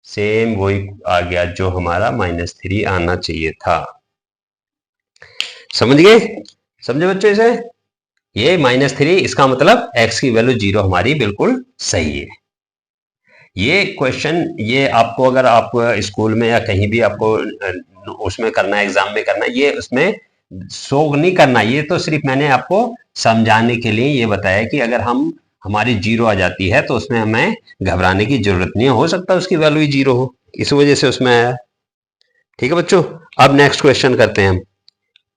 सेम वही आ गया जो हमारा -3 आना चाहिए था। समझ गए? समझे बच्चों इसे? ये -3, इसका मतलब x की वैल्यू 0 हमारी बिल्कुल सही है। ये क्वेश्चन, ये आपको अगर आप स्कूल में या कहीं भी आपको उसमें करना है, एग्जाम में करना है, ये उसमें शो नहीं करना, ये तो सिर्फ मैंने आपको समझाने के लिए ये बताया कि अगर हमारी 0 आ जाती है तो उसमें हमें घबराने की जरूरत नहीं है, हो सकता है उसकी वैल्यू ही 0 हो, इस वजह से उसमें आया। ठीक है बच्चों, अब नेक्स्ट क्वेश्चन करते हैं हम।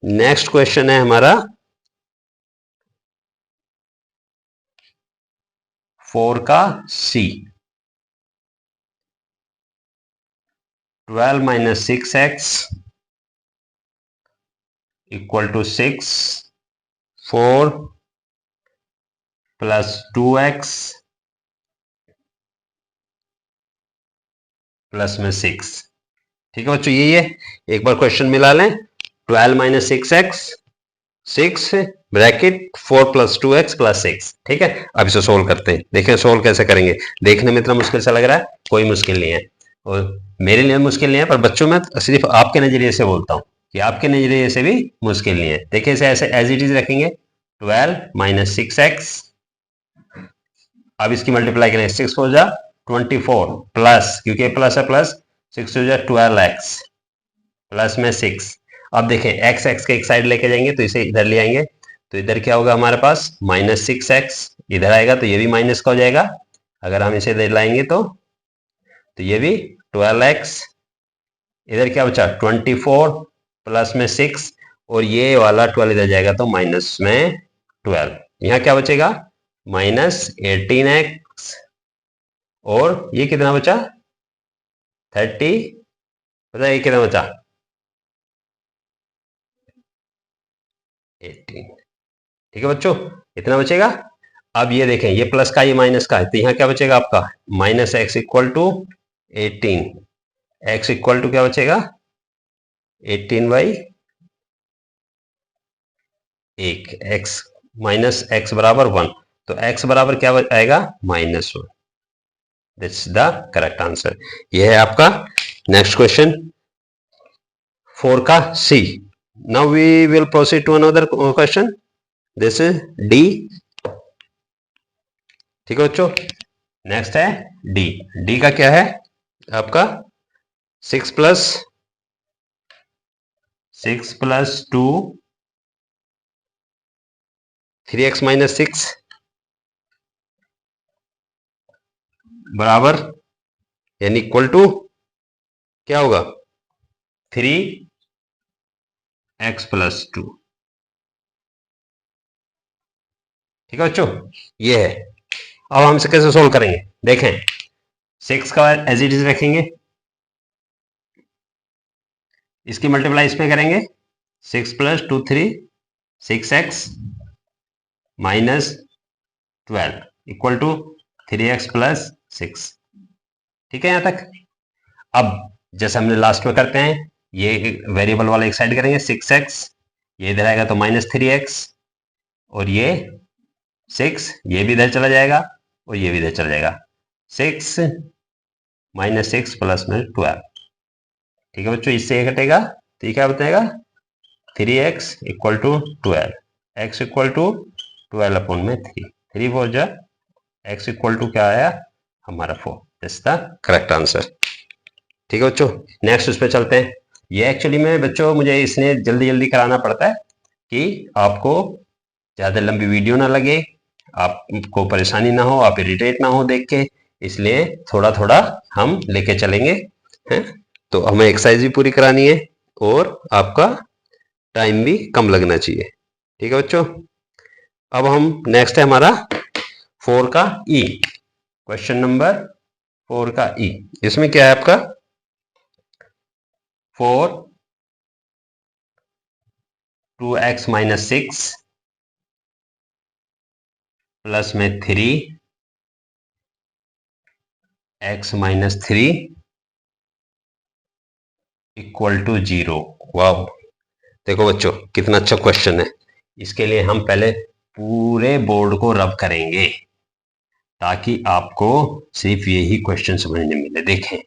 नेक्स्ट क्वेश्चन है हमारा 4 का C। 12 - 6x = 6, 4 + 2x प्लस में 6। ठीक है बच्चों, यही है। एक बार क्वेश्चन मिला लें। 12 - 6x, 6 ब्रैकेट 4 + 2x + 6। ठीक है, अब इसे सोल्व करते हैं। देखें सोल्व कैसे करेंगे। देखने में इतना मुश्किल सा लग रहा है, कोई मुश्किल नहीं है, और मेरे लिए मुश्किल नहीं है, पर बच्चों में सिर्फ आपके नजरिए से बोलता हूँ कि आपके नजरिए से भी मुश्किल नहीं है। देखिए इसे ऐसे एज इट इज रखेंगे। 12 - 6x, अब इसकी मल्टीप्लाई करें, 6 हो जा 24 प्लस, क्योंकि प्लस है प्लस, 6 हो जा 12x प्लस में 6। अब देखें x x के एक साइड लेके जाएंगे तो इसे इधर ले आएंगे, तो इधर क्या होगा हमारे पास -6x, इधर आएगा तो ये भी माइनस का हो जाएगा। अगर हम इसे इधर लाएंगे तो ये भी 12x, इधर क्या बचा 24 प्लस में 6, और ये वाला 12 इधर जाएगा तो माइनस में 12। यहाँ क्या बचेगा -18x, और ये कितना बचा 30, पता है ये कितना बचा 18। ठीक है बच्चों, इतना बचेगा। अब ये देखें, ये प्लस का ये माइनस का है, तो यहाँ क्या बचेगा आपका -x = 18, x = क्या बचेगा 18/1, x -x = 1, तो x बराबर क्या आएगा -1। This is the correct answer. ये है आपका नेक्स्ट क्वेश्चन 4 का C। Now we will proceed to another question, this is D। ठीक है बच्चों, नेक्स्ट है D। D का क्या है आपका 6 + 2 3x - 6 बराबर यानी इक्वल टू क्या होगा 3x + 2। ठीक है बच्चों, ये है। अब हम इसे कैसे सोल्व करेंगे, देखें 6 का एज इट इज रखेंगे, इसकी मल्टीप्लाई इसमें करेंगे, 6 + 2 3 6x - 12 = 3x + 6। ठीक है यहां तक। अब जैसे हमने लास्ट में करते हैं, ये वेरिएबल वाला एक साइड करेंगे 6x, ये इधर आएगा तो -3x, और ये 6 ये भी इधर चला जाएगा और ये भी इधर चला जाएगा, 6 - 6 प्लस में 12। ठीक है बच्चों, इससे ये घटेगा तो ये क्या बताएगा 3x = 12, x = 12/3, 3 4 जा x = क्या आया हमारा 4। This the correct answer. ठीक है बच्चों, नेक्स्ट उस पर चलते हैं। ये एक्चुअली में बच्चों मुझे इसने जल्दी जल्दी कराना पड़ता है कि आपको ज़्यादा लंबी वीडियो ना लगे, आपको परेशानी ना हो, आप इरिटेट ना हो देख के, इसलिए थोड़ा थोड़ा हम लेके चलेंगे हैं। तो हमें एक्सरसाइज भी पूरी करानी है और आपका टाइम भी कम लगना चाहिए। ठीक है बच्चों, अब हम नेक्स्ट है हमारा 4 का E। क्वेश्चन नंबर 4 का E, इसमें क्या है आपका 4 2x - 6 प्लस में 3x - 3 = 0। वाह, देखो बच्चों कितना अच्छा क्वेश्चन है। इसके लिए हम पहले पूरे बोर्ड को रब करेंगे ताकि आपको सिर्फ यही क्वेश्चन समझने मिले। देखें,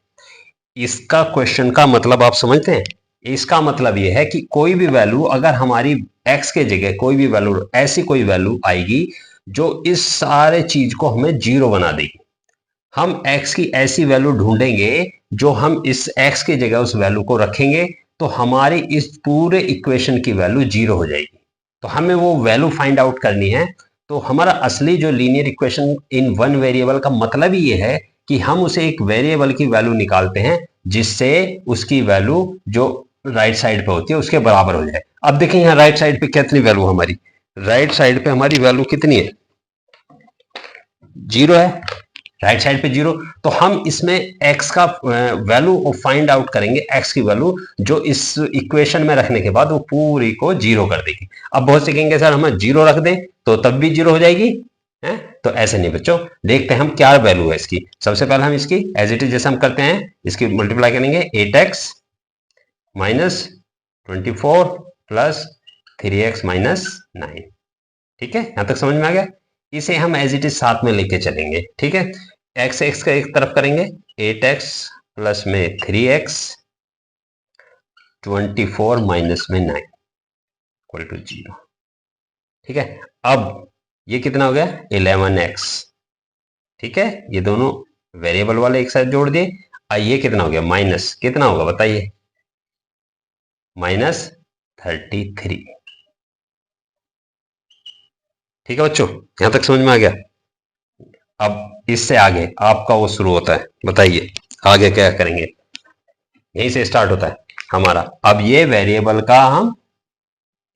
इसका क्वेश्चन का मतलब आप समझते हैं, इसका मतलब ये है कि कोई भी वैल्यू अगर हमारी x के जगह कोई भी वैल्यू, ऐसी कोई वैल्यू आएगी जो इस सारे चीज को हमें जीरो बना देगी। हम x की ऐसी वैल्यू ढूंढेंगे जो हम इस x की जगह उस वैल्यू को रखेंगे तो हमारी इस पूरे इक्वेशन की वैल्यू जीरो हो जाएगी। तो हमें वो वैल्यू फाइंड आउट करनी है। तो हमारा असली जो linear equation in one variable का मतलब ही ये है कि हम उसे एक वेरिएबल की वैल्यू निकालते हैं जिससे उसकी वैल्यू जो राइट साइड पे होती है उसके बराबर हो जाए। अब देखें यहाँ राइट साइड पे कितनी वैल्यू, हमारी राइट साइड पे हमारी वैल्यू कितनी है, जीरो है, राइट साइड पे जीरो। तो हम इसमें x का वैल्यू फाइंड आउट करेंगे, x की वैल्यू जो इस इक्वेशन में रखने के बाद वो पूरी को जीरो कर देगी। अब बहुत से कहेंगे सर हम जीरो रख दें तो तब भी जीरो हो जाएगी, है? तो ऐसे नहीं बच्चों, देखते हैं हम क्या वैल्यू है इसकी। सबसे पहले हम इसकी एज इट इज जैसे हम करते हैं इसकी मल्टीप्लाई करेंगे 8x minus 24 plus 3x minus 9। ठीक है, यहां तक समझ में आ गया। इसे हम एज इट इज साथ में लेके चलेंगे। ठीक है, x का एक तरफ करेंगे 8x प्लस में 3x 24 माइनस में 9 इक्वल टू 0। ठीक है, अब ये कितना हो गया 11x। ठीक है, ये दोनों वेरिएबल वाले एक साथ जोड़ दिए। ये कितना हो गया माइनस, कितना होगा बताइए, माइनस 33। ठीक है बच्चों, यहां तक समझ में आ गया। अब इससे आगे आपका वो शुरू होता है, बताइए आगे क्या करेंगे। यहीं से स्टार्ट होता है हमारा। अब ये वेरिएबल का हम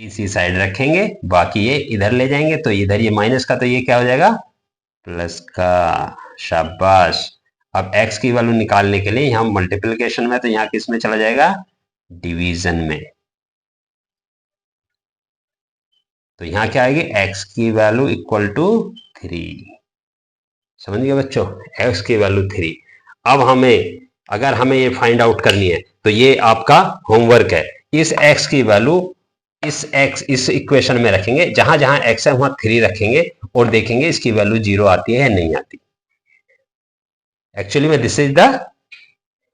इसी साइड रखेंगे, बाकी ये इधर ले जाएंगे। तो इधर ये माइनस का, तो ये क्या हो जाएगा प्लस का। शाबाश। अब x की वैल्यू निकालने के लिए यहाँ मल्टीप्लिकेशन में, तो यहाँ किस में चला जाएगा, डिवीजन में। तो यहाँ क्या आएगी, x की वैल्यू इक्वल टू 3। समझ गए बच्चों, x की वैल्यू 3। अब हमें, अगर हमें ये फाइंड आउट करनी है तो ये आपका होमवर्क है। इस x की वैल्यू इस इक्वेशन में रखेंगे, जहां जहां x है वहां 3 रखेंगे और देखेंगे इसकी वैल्यू 0 आती है या नहीं आती। एक्चुअली में दिस इज द,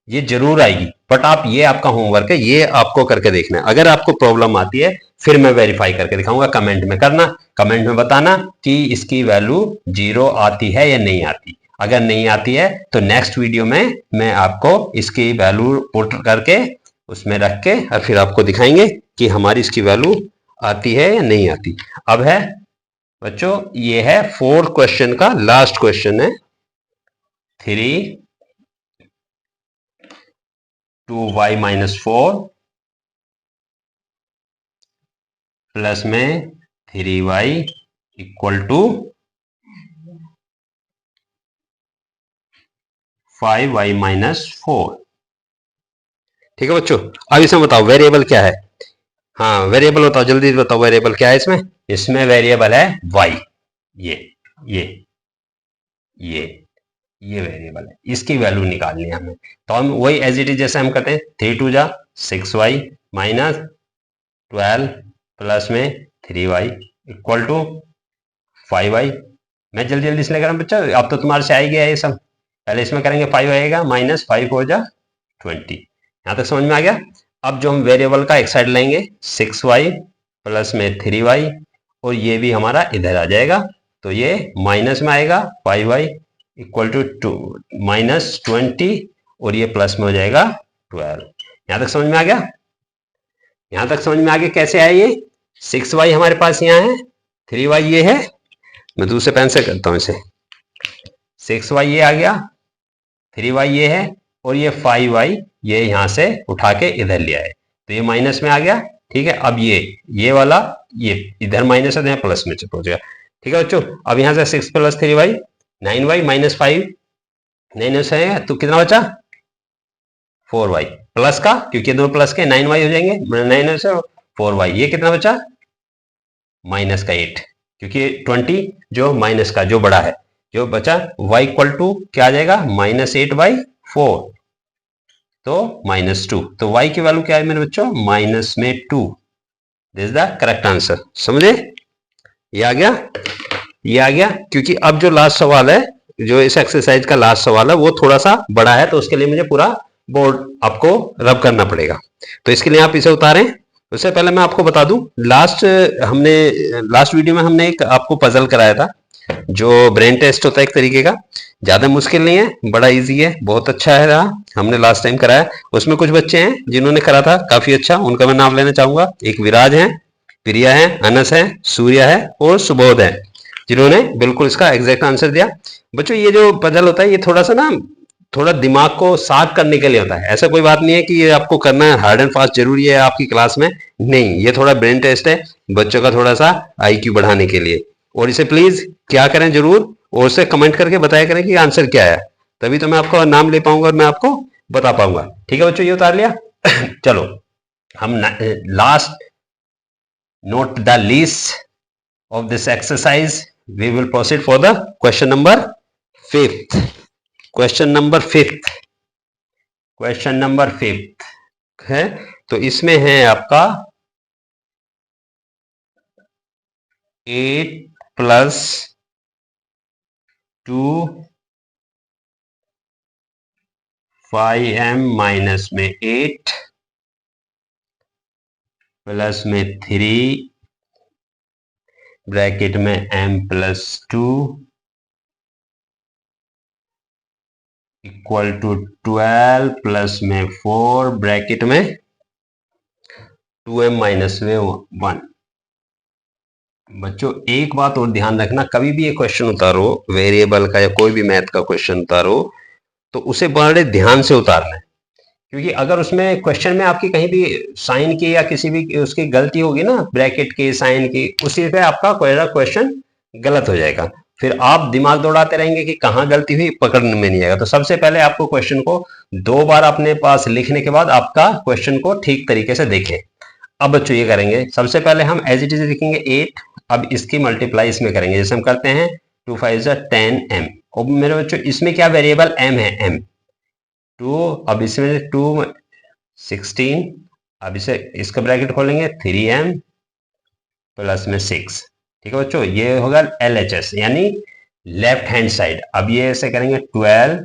ये जरूर आएगी, बट आप, ये आपका होमवर्क है, ये आपको करके देखना है। अगर आपको प्रॉब्लम आती है फिर मैं वेरीफाई करके दिखाऊंगा, कमेंट में करना, कमेंट में बताना कि इसकी वैल्यू 0 आती है या नहीं आती। अगर नहीं आती है तो नेक्स्ट वीडियो में मैं आपको इसकी वैल्यू पुट करके उसमें रख के और फिर आपको दिखाएंगे कि हमारी इसकी वैल्यू आती है या नहीं आती। अब है बच्चों, ये है 4 क्वेश्चन का लास्ट क्वेश्चन है। 3 2y माइनस 4 प्लस में 3y equal to 5y minus 4। ठीक है बच्चों, अब इसमें बताओ वेरिएबल क्या है। हाँ वेरिएबल बताओ, जल्दी बताओ वेरिएबल क्या है इसमें। इसमें वेरिएबल है y। ये वेरिएबल है, इसकी वैल्यू निकालनी है हमें। तो हम वही एज इट इज जैसे हम करते हैं, 3 2 जा 6y माइनस 12 प्लस में 3y इक्वल टू 5y। मैं जल्दी जल्दी इसलिए कर रहा हूँ बच्चा, अब तो तुम्हारे से आ ही गया ये सब। पहले इसमें करेंगे 5 आएगा माइनस 5 हो जा 20। यहाँ तक समझ में आ गया। अब जो हम वेरिएबल का एक साइड लेंगे 6y प्लस में 3y और ये भी हमारा इधर आ जाएगा, तो ये माइनस में आएगा 5y इक्वल टू माइनस 20 और ये प्लस में हो जाएगा 12। यहां तक समझ में आ गया। यहां तक समझ में आ गया कैसे आया ये। 6y हमारे पास यहाँ है, 3y ये है, मैं दूसरे पेन से करता हूं इसे। 6y ये आ गया, 3y ये है और ये 5y ये यहां से उठा के इधर ले आए, तो ये माइनस में आ गया। ठीक है, अब ये वाला ये इधर माइनस है तो यहाँ प्लस में पहुंच गया। ठीक है बच्चों, अब यहां से 6 प्लस 3y 9y माइनस 5 9 से है तो कितना बचा 4y प्लस का, क्योंकि दोनों प्लस के 9y हो जाएंगे, 9 से 4y ये कितना बचा माइनस का 8, क्योंकि 20 जो माइनस का जो बड़ा है जो बचा y इक्वल टू क्या आ जाएगा माइनस 8/4 तो माइनस 2। तो y की वैल्यू क्या है मेरे बच्चों माइनस में 2। This is the correct answer. समझे, ये आ गया। क्योंकि अब जो लास्ट सवाल है, जो इस एक्सरसाइज का लास्ट सवाल है वो थोड़ा सा बड़ा है, तो उसके लिए मुझे पूरा बोर्ड आपको रब करना पड़ेगा। तो इसके लिए आप इसे उतारें। उससे पहले मैं आपको बता दूं, लास्ट वीडियो में हमने एक आपको पजल कराया था, जो ब्रेन टेस्ट होता है एक तरीके का। ज्यादा मुश्किल नहीं है, बड़ा इजी है, बहुत अच्छा है रहा। हमने लास्ट टाइम कराया। उसमें कुछ बच्चे हैं जिन्होंने करा था काफी अच्छा, उनका मैं नाम लेना चाहूंगा। एक विराज है, प्रिया है, अनस है, सूर्या है और सुबोध है, जिन्होंने बिल्कुल इसका एग्जैक्ट आंसर दिया। बच्चों ये जो पजल होता है ये थोड़ा सा ना, थोड़ा दिमाग को शार्प करने के लिए होता है। ऐसा कोई बात नहीं है कि ये आपको करना है हार्ड एंड फास्ट जरूरी है आपकी क्लास में, नहीं। ये थोड़ा ब्रेन टेस्ट है बच्चों का, थोड़ा सा आईक्यू बढ़ाने के लिए। और इसे प्लीज क्या करें जरूर, और उसे कमेंट करके बताया करें कि आंसर क्या है, तभी तो मैं आपका नाम ले पाऊंगा और मैं आपको बता पाऊंगा। ठीक है बच्चों, ये उतार लिया। चलो हम last note the least of this exercise, we will proceed for the question number 5th. question number 5th है। तो इसमें है आपका 8 + 2 5m माइनस में 8 प्लस में 3 ब्रैकेट में m + 2 इक्वल टू 12 प्लस में 4 ब्रैकेट में 2m माइनस में 1। बच्चों एक बात और ध्यान रखना, कभी भी ये क्वेश्चन उतारो वेरिएबल का या कोई भी मैथ का क्वेश्चन उतारो तो उसे बड़े ध्यान से उतारना है, क्योंकि अगर उसमें क्वेश्चन में आपकी कहीं भी साइन की या किसी भी उसकी गलती होगी ना, ब्रैकेट की, साइन की, उसी पे आपका क्वेश्चन गलत हो जाएगा। फिर आप दिमाग दौड़ाते रहेंगे कि कहाँ गलती हुई, पकड़ने में नहीं आएगा। तो सबसे पहले आपको क्वेश्चन को 2 बार अपने पास लिखने के बाद आपका क्वेश्चन को ठीक तरीके से देखें। अब बच्चों ये करेंगे, सबसे पहले हम एज इट इज लिखेंगे 8, अब इसकी मल्टीप्लाई इसमें करेंगे, जैसे हम करते हैं 2 × 5 = 10m। अब मेरे बच्चों इसमें क्या वेरिएबल m है, m 2, अब इसमें 2 16, अब इसे इसका ब्रैकेट खोलेंगे 3m प्लस में 6। ठीक है बच्चों, ये होगा LHS यानी लेफ्ट हैंड साइड। अब ये ऐसे करेंगे 12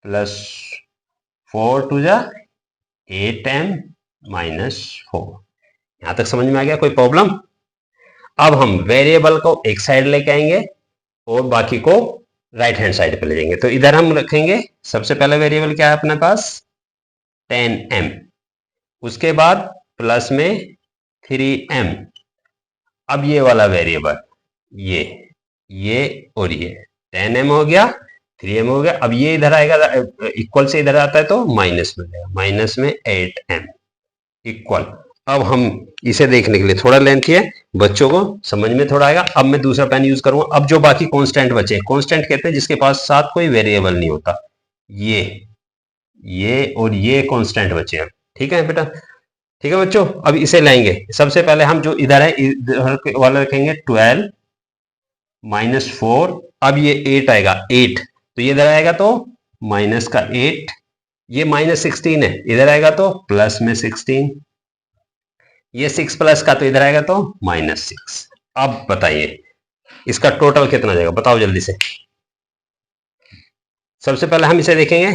+ 4 = 8m - 4। यहां तक समझ में आ गया, कोई प्रॉब्लम? अब हम वेरिएबल को एक साइड लेके आएंगे और बाकी को राइट हैंड साइड पे ले जाएंगे। तो इधर हम रखेंगे, सबसे पहला वेरिएबल क्या है अपने पास, 10m, उसके बाद प्लस में 3m। अब ये वाला वेरिएबल, ये और ये 10m हो गया, 3m हो गया। अब ये इधर आएगा, इक्वल से इधर आता है तो माइनस में जाएगा, माइनस में 8m इक्वल। अब हम इसे देखने के लिए, थोड़ा लेंथ है, बच्चों को समझ में थोड़ा आएगा। अब मैं दूसरा पेन यूज करूंगा। अब जो बाकी कांस्टेंट बचे, कांस्टेंट कहते हैं जिसके पास साथ कोई वेरिएबल नहीं होता, ये और ये कांस्टेंट बचे हैं। ठीक है बेटा, ठीक है बच्चों। अब इसे लाएंगे, सबसे पहले हम जो इधर है इधर वाला रखेंगे 12 - 4। अब ये 8 आएगा, 8 तो ये इधर आएगा तो माइनस का 8, ये -16 है, इधर आएगा तो प्लस में 16, ये 6 प्लस का तो इधर आएगा तो -6। अब बताइए इसका टोटल कितना जाएगा, बताओ जल्दी से। सबसे पहले हम इसे देखेंगे,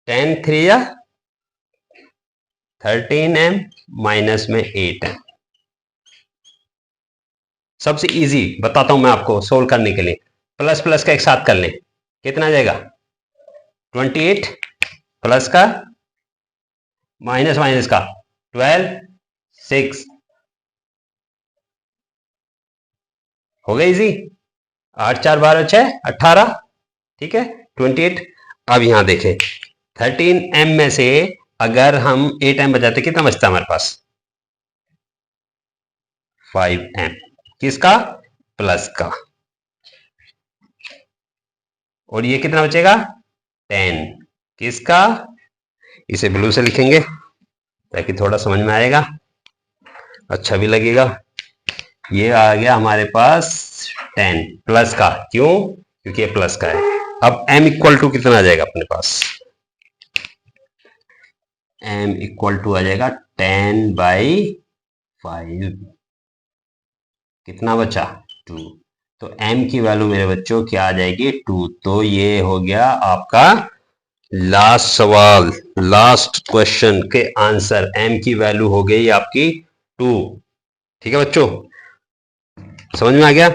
10 × 3 = 13m माइनस में 8m। सबसे इजी बताता हूं मैं आपको सोल्व करने के लिए, प्लस प्लस का एक साथ कर लें, कितना जाएगा 28 प्लस का माइनस माइनस का 12 6 हो गया इजी, 8 4 12 6 18। ठीक है 28। अब यहां देखें 13m में से अगर हम 8m बचाते कितना बचता हमारे पास, 5m, किसका, प्लस का। और ये कितना बचेगा 10, किसका, इसे ब्लू से लिखेंगे ताकि थोड़ा समझ में आएगा, अच्छा भी लगेगा। ये आ गया हमारे पास 10 प्लस का, क्यों, क्योंकि ये प्लस का है। अब m = कितना आ जाएगा अपने पास, m = आ जाएगा 10/5, कितना बचा 2, तो m की वैल्यू मेरे बच्चों क्या आ जाएगी 2। तो ये हो गया आपका लास्ट सवाल, लास्ट क्वेश्चन के आंसर m की वैल्यू हो गई आपकी 2। ठीक है बच्चों, समझ में आ गया।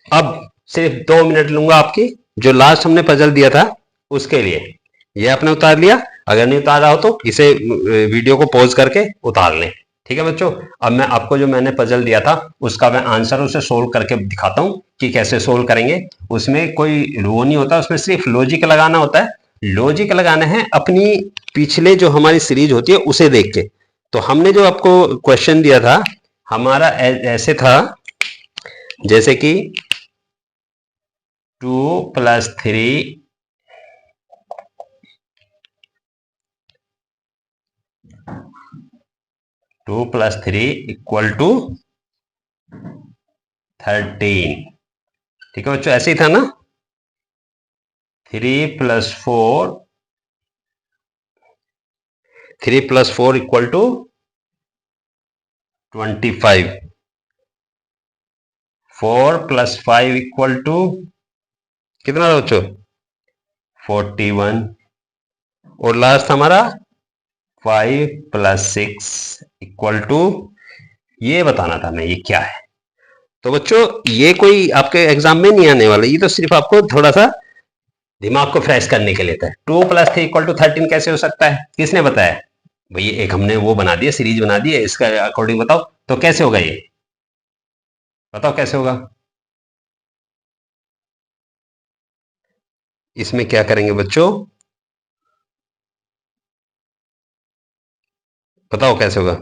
अब सिर्फ 2 मिनट लूंगा आपकी, जो लास्ट हमने पजल दिया था उसके लिए। ये आपने उतार लिया, अगर नहीं उतारा हो तो इसे वीडियो को पॉज करके उतार लें। ठीक है बच्चों, अब मैं आपको जो मैंने पजल दिया था उसका मैं आंसर उसे सोल्व करके दिखाता हूं कि कैसे सोल्व करेंगे। उसमें कोई वो नहीं होता, उसमें सिर्फ लॉजिक लगाना होता है। लॉजिक लगाना है अपनी पिछले जो हमारी सीरीज होती है उसे देख के। तो हमने जो आपको क्वेश्चन दिया था हमारा ऐसे था, जैसे कि 2 + 3 2 + 3 = 13। ठीक है बच्चों, ऐसे ही था ना। 3 + 4 = 25। 4 + 5 = कितना था बच्चों? 41। और लास्ट हमारा 5 + 6 = ये बताना था मैं, ये क्या है। तो बच्चों ये कोई आपके एग्जाम में नहीं आने वाला, ये तो सिर्फ आपको थोड़ा सा दिमाग को फ्रेश करने के लिए था। 2 + 3 = 13 कैसे हो सकता है, किसने बताया? भाई एक हमने वो बना दिया, सीरीज बना दी है, इसका अकॉर्डिंग बताओ तो कैसे होगा, ये बताओ कैसे होगा। इसमें क्या करेंगे बच्चों, बताओ कैसे होगा।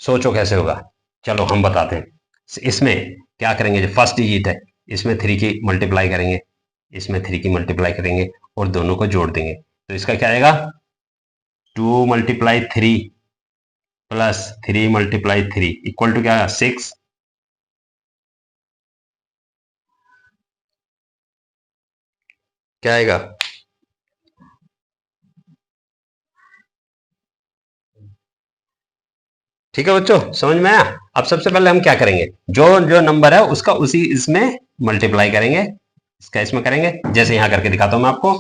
सोचो कैसे होगा, चलो हम बताते हैं। इसमें क्या करेंगे, जो फर्स्ट डिजिट है इसमें 3 की मल्टीप्लाई करेंगे, इसमें 3 की मल्टीप्लाई करेंगे और दोनों को जोड़ देंगे। तो इसका क्या आएगा, 2 × 3 + 3 × 3 = क्या आएगा, 6। क्या आएगा, ठीक है बच्चों, समझ में आया। अब सबसे पहले हम क्या करेंगे, जो जो नंबर है उसका उसी इसमें मल्टीप्लाई करेंगे, इसका इसमें करेंगे। जैसे यहां करके दिखाता हूं मैं आपको,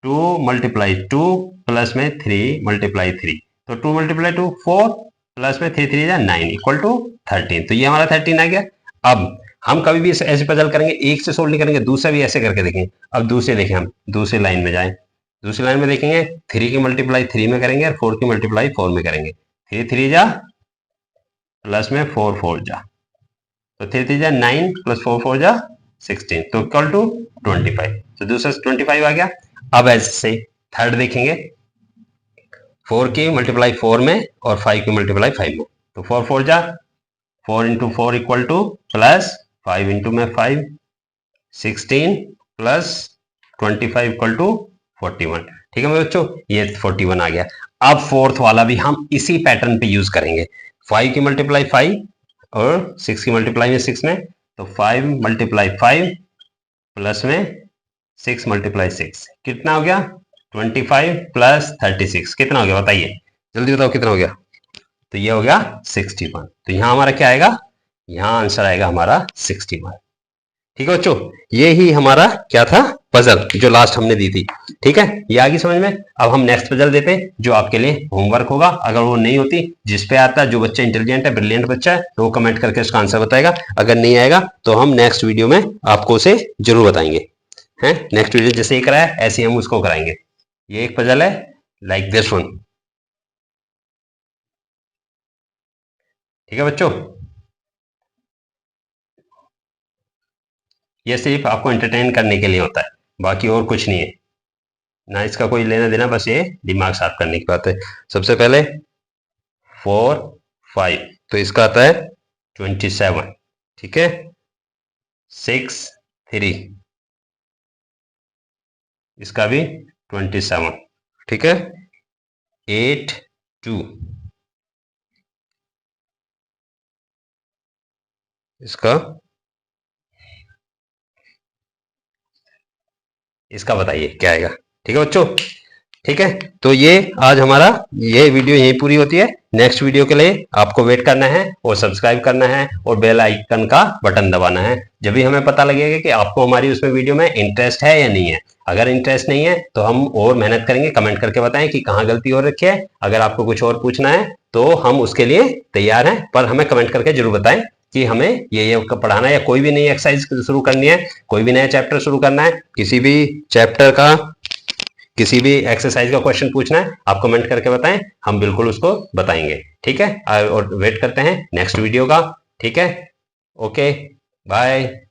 2 × 2 प्लस में 3 × 3, तो 2 × 2 4 प्लस में 3 3 9 = 13। तो ये हमारा 13 आ गया। अब हम कभी भी ऐसे पजल करेंगे, एक से सोल्व नहीं करेंगे, दूसरा भी ऐसे करके देखेंगे। अब दूसरे देखें, हम दूसरी लाइन में जाएं, दूसरी लाइन में देखेंगे 3 की मल्टीप्लाई 3 में करेंगे और 4 की मल्टीप्लाई 4 में करेंगे। 3 3 जा प्लस में 4 4 जा, तो 3 3 जा 9 प्लस 4 4 जा 16, तो इक्वल टू 25। तो दूसरा 25 आ गया। अब ऐसे थर्ड देखेंगे, 4 की मल्टीप्लाई 4 में और 5 की मल्टीप्लाई 5 में, तो 4 4 जा 4 × 4 = प्लस 5 × में 5 16 प्लस 25 = 41। ठीक है बच्चों, ये 41 आ गया। अब फोर्थ वाला भी हम इसी पैटर्न पे यूज करेंगे। 5 की मल्टीप्लाई 5 और 6 की मल्टीप्लाई में 6 में, तो 5 × 5 प्लस में 6 × 6 कितना हो गया, 25 प्लस 36 कितना हो गया, बताइए जल्दी बताओ कितना हो गया। तो ये हो गया 61। तो यहां हमारा क्या आएगा, यहां आंसर आएगा हमारा 61। ठीक है बच्चों, ये ही हमारा क्या था, पजल जो लास्ट हमने दी थी। ठीक है, ये आ गई समझ में। अब हम नेक्स्ट पजल देते हैं जो आपके लिए होमवर्क होगा। अगर वो नहीं होती, जिस पे आता है, जो बच्चा इंटेलिजेंट है, ब्रिलियंट बच्चा है, तो वो कमेंट करके उसका आंसर बताएगा। अगर नहीं आएगा तो हम नेक्स्ट वीडियो में आपको उसे जरूर बताएंगे। हैं, नेक्स्ट वीडियो जैसे ही कराया ऐसे ही हम उसको कराएंगे। ये एक पजल है लाइक दिस वन। ठीक है बच्चों, ये सिर्फ आपको एंटरटेन करने के लिए होता है, बाकी और कुछ नहीं है ना, इसका कोई लेना देना, बस ये दिमाग साफ करने की बात है। सबसे पहले 4 5, तो इसका आता है 27। ठीक है, 6 3, इसका भी 27। ठीक है, 8 2, इसका इसका बताइए क्या आएगा। ठीक है बच्चों, ठीक है, तो ये आज हमारा ये वीडियो यहीं पूरी होती है। नेक्स्ट वीडियो के लिए आपको वेट करना है और सब्सक्राइब करना है और बेल आइकन का बटन दबाना है। जब भी हमें पता लगेगा कि आपको हमारी उसमें वीडियो में इंटरेस्ट है या नहीं है। अगर इंटरेस्ट नहीं है तो हम और मेहनत करेंगे, कमेंट करके बताएं कि कहाँ गलती हो रखी है। अगर आपको कुछ और पूछना है तो हम उसके लिए तैयार हैं, पर हमें कमेंट करके जरूर बताएं कि हमें ये पढ़ाना है या कोई भी नई एक्सरसाइज शुरू करनी है, कोई भी नया चैप्टर शुरू करना है, किसी भी चैप्टर का किसी भी एक्सरसाइज का क्वेश्चन पूछना है, आप कमेंट करके बताएं, हम बिल्कुल उसको बताएंगे। ठीक है, और वेट करते हैं नेक्स्ट वीडियो का। ठीक है, ओके, बाय।